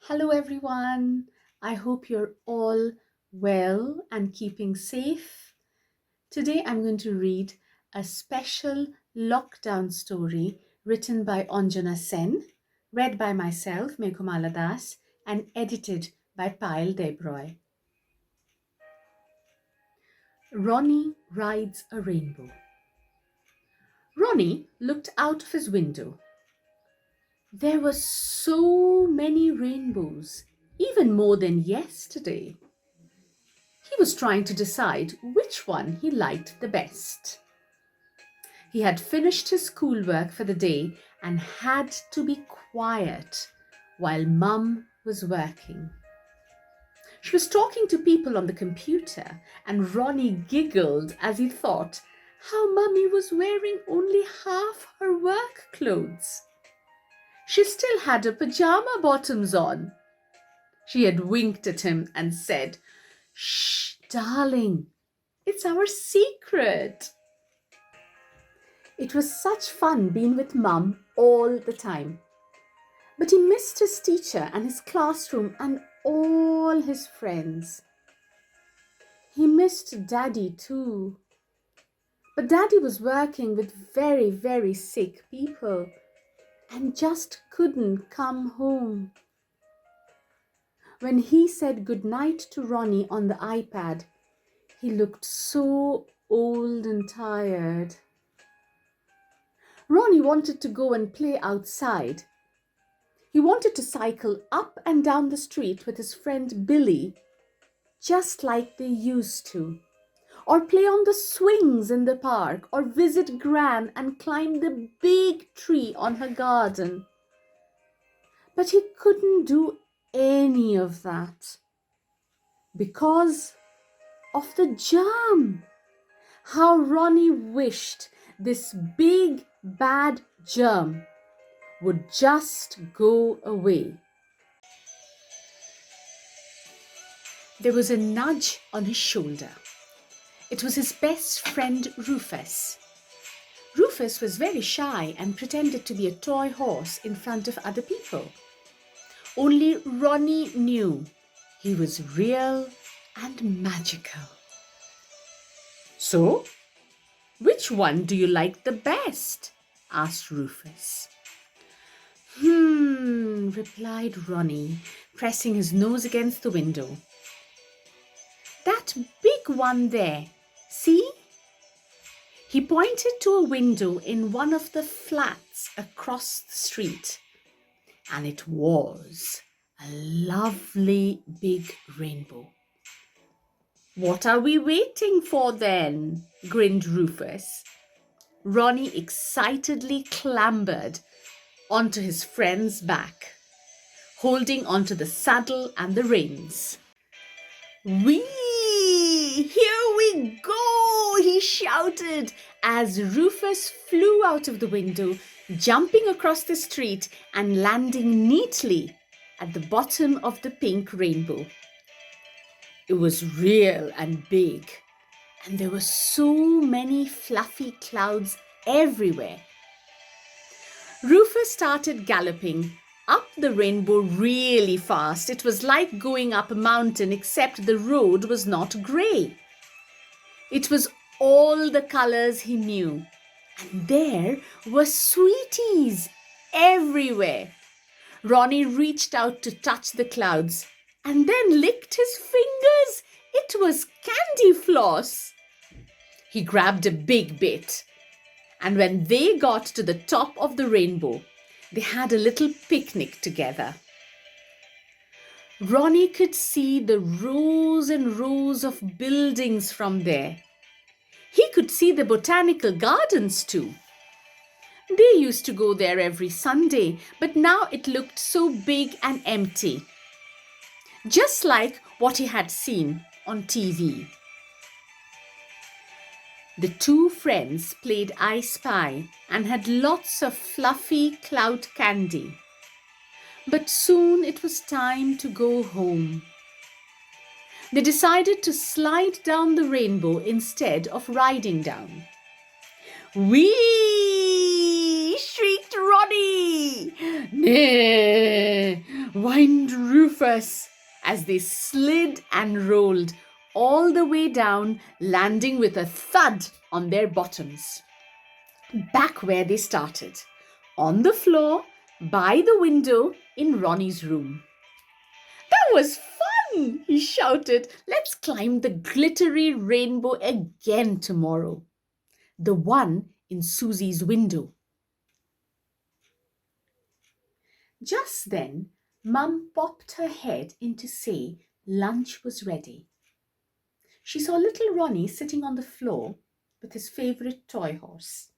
Hello, everyone. I hope you're all well and keeping safe. Today, I'm going to read a special lockdown story written by Anjana Sen, read by myself, Meghomala Das, and edited by Payal Debroy. Ronnie rides a rainbow. Ronnie looked out of his window. There were so many rainbows, even more than yesterday. He was trying to decide which one he liked the best. He had finished his schoolwork for the day and had to be quiet while Mum was working. She was talking to people on the computer, and Ronnie giggled as he thought how Mummy was wearing only half her work clothes. She still had her pajama bottoms on. She had winked at him and said, "Shh, darling, it's our secret." It was such fun being with Mum all the time. But he missed his teacher and his classroom and all his friends. He missed Daddy too. But Daddy was working with very, very sick people and just couldn't come home. When he said goodnight to Ronnie on the iPad, he looked so old and tired. Ronnie wanted to go and play outside. He wanted to cycle up and down the street with his friend Billy, just like they used to, or play on the swings in the park, or visit Gran and climb the big tree on her garden. But he couldn't do any of that because of the germ. How Ronnie wished this big bad germ would just go away. There was a nudge on his shoulder. It was his best friend Rufus. Rufus was very shy and pretended to be a toy horse in front of other people. Only Ronnie knew he was real and magical. "So, which one do you like the best?" asked Rufus. Replied Ronnie, pressing his nose against the window. "That big one there, see?" He pointed to a window in one of the flats across the street, and it was a lovely big rainbow. "What are we waiting for then?" grinned Rufus. Ronnie excitedly clambered onto his friend's back, holding onto the saddle and the reins. "Whee! Here we go!" he shouted as Rufus flew out of the window, jumping across the street and landing neatly at the bottom of the pink rainbow. It was real and big, and there were so many fluffy clouds everywhere. Rufus started galloping up the rainbow really fast. It was like going up a mountain, except the road was not grey. It was all the colours he knew, and there were sweeties everywhere. Ronnie reached out to touch the clouds and then licked his fingers. It was candy floss. He grabbed a big bit, and when they got to the top of the rainbow, they had a little picnic together. Ronnie could see the rows and rows of buildings from there. He could see the botanical gardens too. They used to go there every Sunday, but now it looked so big and empty, just like what he had seen on TV. The two friends played I Spy and had lots of fluffy cloud candy. But soon it was time to go home. They decided to slide down the rainbow instead of riding down. "Whee!" shrieked Ronnie. "Nay, whined Rufus as they slid and rolled all the way down, landing with a thud on their bottoms. Back where they started, on the floor by the window in Ronnie's room. That was fun, he shouted. Let's climb the glittery rainbow again tomorrow. The one in Susie's window. Just then, Mum popped her head in to say lunch was ready. She saw little Ronnie sitting on the floor with his favourite toy horse.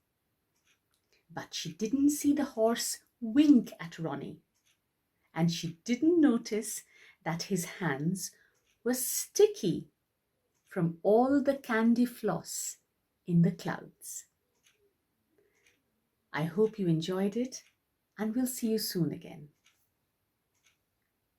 But she didn't see the horse wink at Ronnie, and she didn't notice that his hands were sticky from all the candy floss in the clouds. I hope you enjoyed it, and we'll see you soon again.